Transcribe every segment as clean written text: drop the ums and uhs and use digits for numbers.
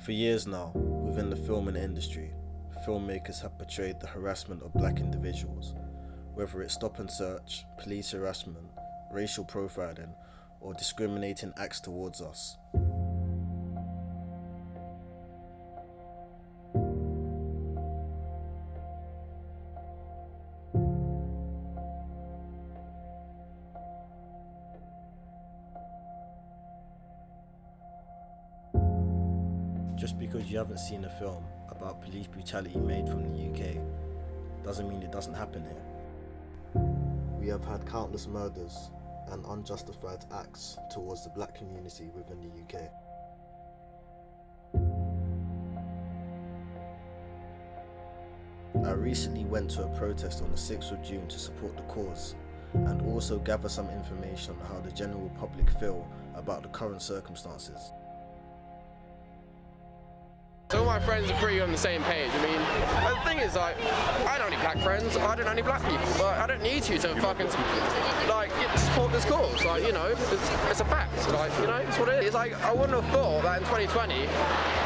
For years now, within the filming industry, filmmakers have portrayed the harassment of black individuals, whether it's stop and search, police harassment, racial profiling, or discriminating acts towards us. Just because you haven't seen a film about police brutality made from the UK doesn't mean it doesn't happen here. We have had countless murders and unjustified acts towards the black community within the UK. I recently went to a protest on the 6th of June to support the cause and also gather some information on how the general public feel about the current circumstances. So all my friends are pretty on the same page. I mean, the thing is, like, I don't need black friends, I don't know any black people. Like, I don't need you to fucking, like, support this cause. Like, you know, it's a fact. Like, you know, it's what it is. Like, I wouldn't have thought that in 2020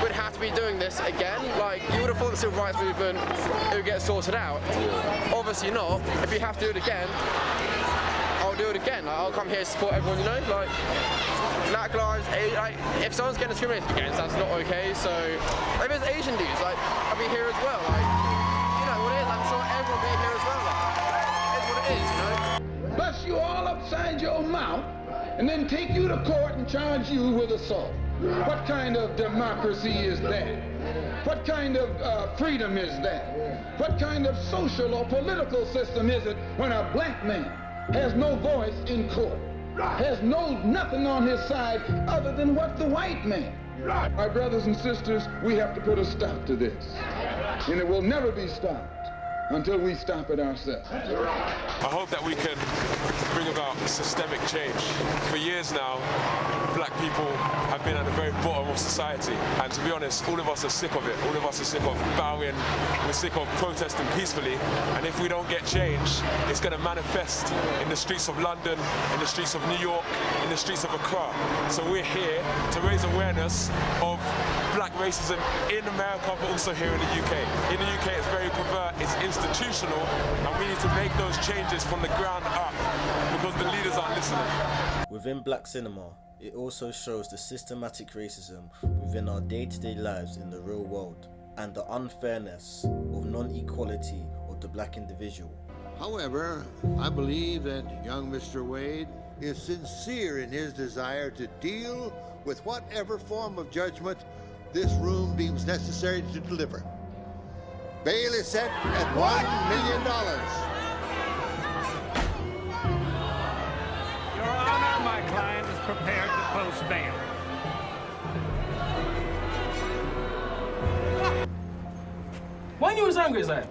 we'd have to be doing this again. Like, you would have thought the civil rights movement, it would get sorted out. Obviously not. If you have to do it again, I'll do it again. Like, I'll come here to support everyone, you know? Like, black lives, like, if someone's getting discriminated against, that's not okay. So, if there's Asian dudes, like, I'll be here as well. Like, you know what it is, I'm sure everyone will be here as well. Like, it's what it is, you know? Bust you all upside your mouth and then take you to court and charge you with assault. What kind of democracy is that? What kind of freedom is that? What kind of social or political system is it when a black man has no voice in court? Has nothing on his side other than what the white man. My brothers and sisters, we have to put a stop to this. And it will never be stopped until we stop it ourselves. I hope that we can bring about systemic change. For years now, black people have been at the very bottom of society. And to be honest, all of us are sick of it. All of us are sick of bowing. We're sick of protesting peacefully. And if we don't get change, it's going to manifest in the streets of London, in the streets of New York, in the streets of Accra. So we're here to raise awareness of black racism in America, but also here in the UK. In the UK, it's very covert, it's institutional, and we need to make those changes from the ground up because the leaders aren't listening. Within black cinema, it also shows the systematic racism within our day-to-day lives in the real world and the unfairness of non-equality of the black individual. However, I believe that young Mr. Wade is sincere in his desire to deal with whatever form of judgment this room deems necessary to deliver. Bail is set at $1 million. Your Honor, my client is prepared to post bail. Why are you as angry as that?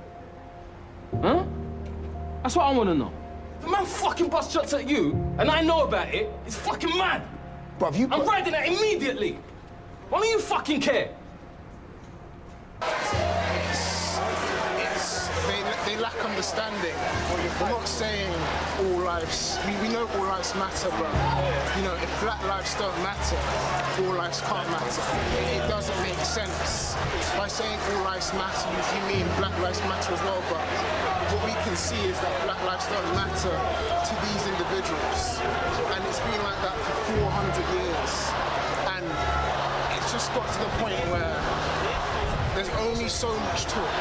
Huh? That's what I want to know. The man fucking bust shots at you, and I know about it. It's fucking mad. Bruv, I'm writing that immediately. Why don't you fucking care? They lack understanding. We're not saying all lives, we know all lives matter, but you know, if black lives don't matter, all lives can't matter. It doesn't make sense. By saying all lives matter, you mean black lives matter as well, but what we can see is that black lives don't matter to these individuals. And it's been like that for 400 years. And it's just got to the point where there's only so much talk.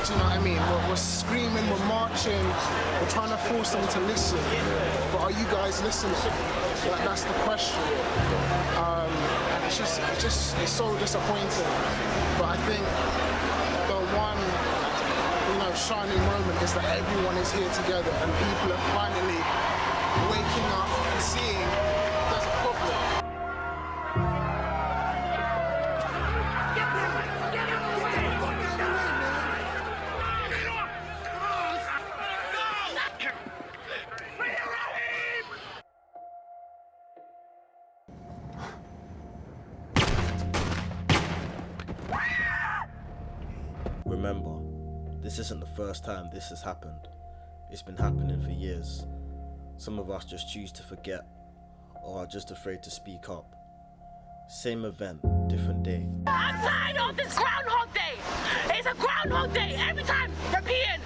Do you know what I mean? We're screaming, we're marching, we're trying to force them to listen. But are you guys listening? Like, that's the question. And it's so disappointing. But I think the one, shining moment is that everyone is here together and people are finally waking up and seeing there's a problem. Remember, this isn't the first time this has happened. It's been happening for years. Some of us just choose to forget or are just afraid to speak up. Same event, different day. I'm tired of this Groundhog Day. It's a Groundhog Day every time. Repeating.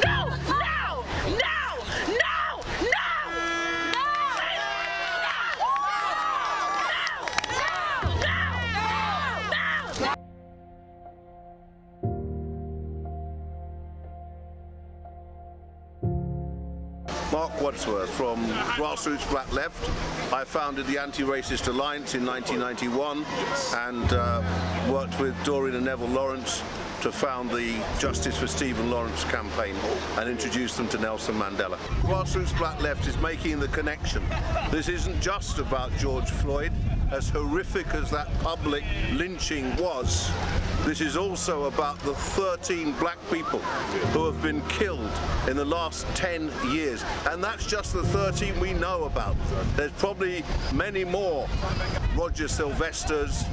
No. Mark Wadsworth from Grassroots Black Left. I founded the Anti-Racist Alliance in 1991 and worked with Doreen and Neville Lawrence to found the Justice for Stephen Lawrence campaign and introduce them to Nelson Mandela. Grassroots Black Left is making the connection. This isn't just about George Floyd, as horrific as that public lynching was. This is also about the 13 black people who have been killed in the last 10 years. And that's just the 13 we know about. There's probably many more. Roger Sylvester's,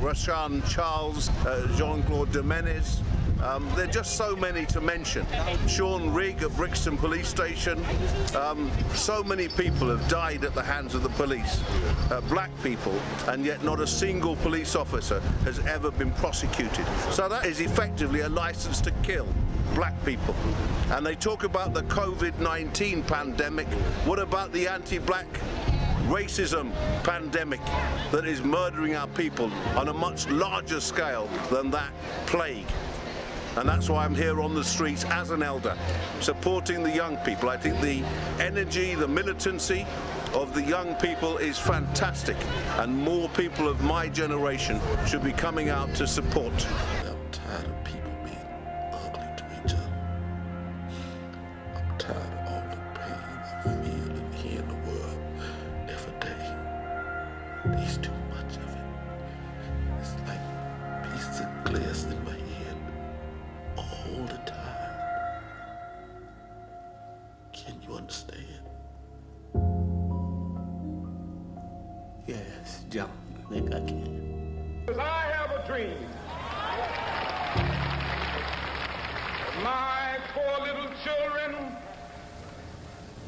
Rashan Charles, Jean-Claude Domenez. There are just so many to mention. Sean Rigg at Brixton Police Station. So many people have died at the hands of the police, black people, and yet not a single police officer has ever been prosecuted. So that is effectively a license to kill black people. And they talk about the COVID-19 pandemic. What about the anti-black racism pandemic that is murdering our people on a much larger scale than that plague? And that's why I'm here on the streets as an elder, supporting the young people. I think the energy, the militancy of the young people is fantastic, and more people of my generation should be coming out to support. I'm tired of people being ugly to each other. I'm tired of all the pain I feel and hear in the world every day. There's too much of it. It's like pieces of glass in my head all the time. Can you understand? Yes, John, I think I can. I have a dream. My 4 little children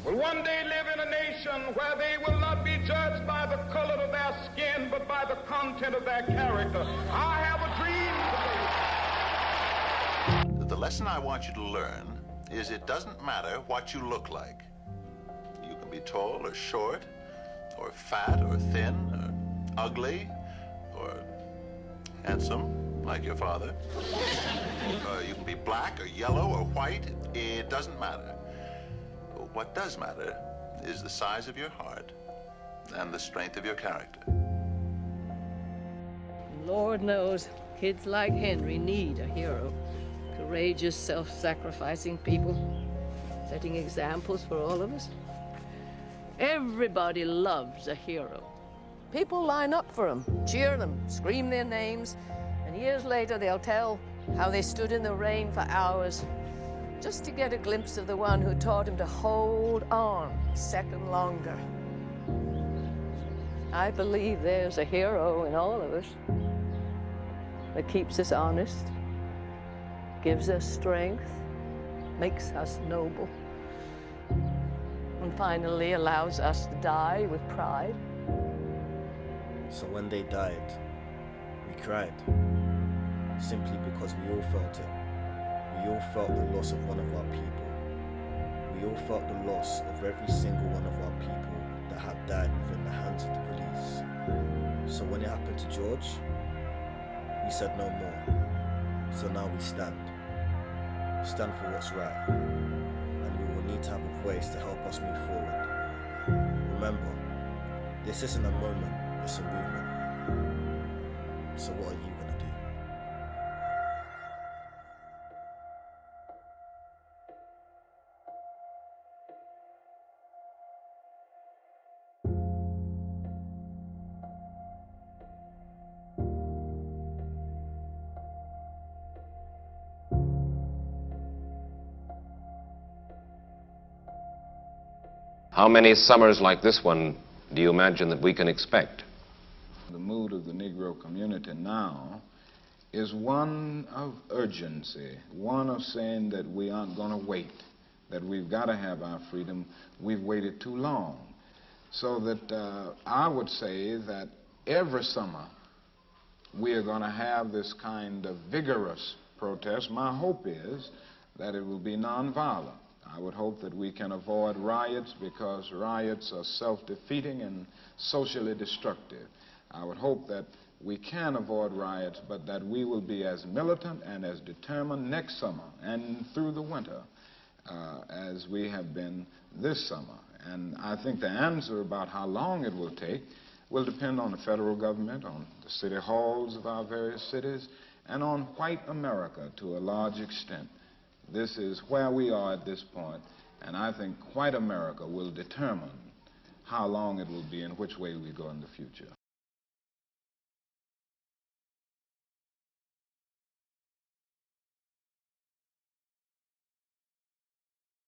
will one day live in a nation where they will not be judged by the color of their skin, but by the content of their character. I have a dream. The lesson I want you to learn is it doesn't matter what you look like. You can be tall or short, or fat or thin, or ugly, or handsome, like your father. You can be black or yellow or white. It doesn't matter. What does matter is the size of your heart and the strength of your character. Lord knows, kids like Henry need a hero. Courageous, self-sacrificing people, setting examples for all of us. Everybody loves a hero. People line up for them, cheer them, scream their names, and years later they'll tell how they stood in the rain for hours just to get a glimpse of the one who taught him to hold on a second longer. I believe there's a hero in all of us that keeps us honest, gives us strength, makes us noble, and finally allows us to die with pride. So when they died, we cried, simply because we all felt it. We all felt the loss of one of our people. We all felt the loss of every single one of our people that had died within the hands of the police. So when it happened to George, we said no more. So now we stand for what's right, and we will need to have a voice to help us move forward. Remember, this isn't a moment, it's a movement. So what are you gonna do? How many summers like this one do you imagine that we can expect? The mood of the Negro community now is one of urgency, one of saying that we aren't going to wait, that we've got to have our freedom. We've waited too long. So that I would say that every summer we are going to have this kind of vigorous protest. My hope is that it will be nonviolent. I would hope that we can avoid riots because riots are self-defeating and socially destructive. I would hope that we can avoid riots, but that we will be as militant and as determined next summer and through the winter as we have been this summer. And I think the answer about how long it will take will depend on the federal government, on the city halls of our various cities, and on white America to a large extent. This is where we are at this point, and I think white America will determine how long it will be and which way we go in the future.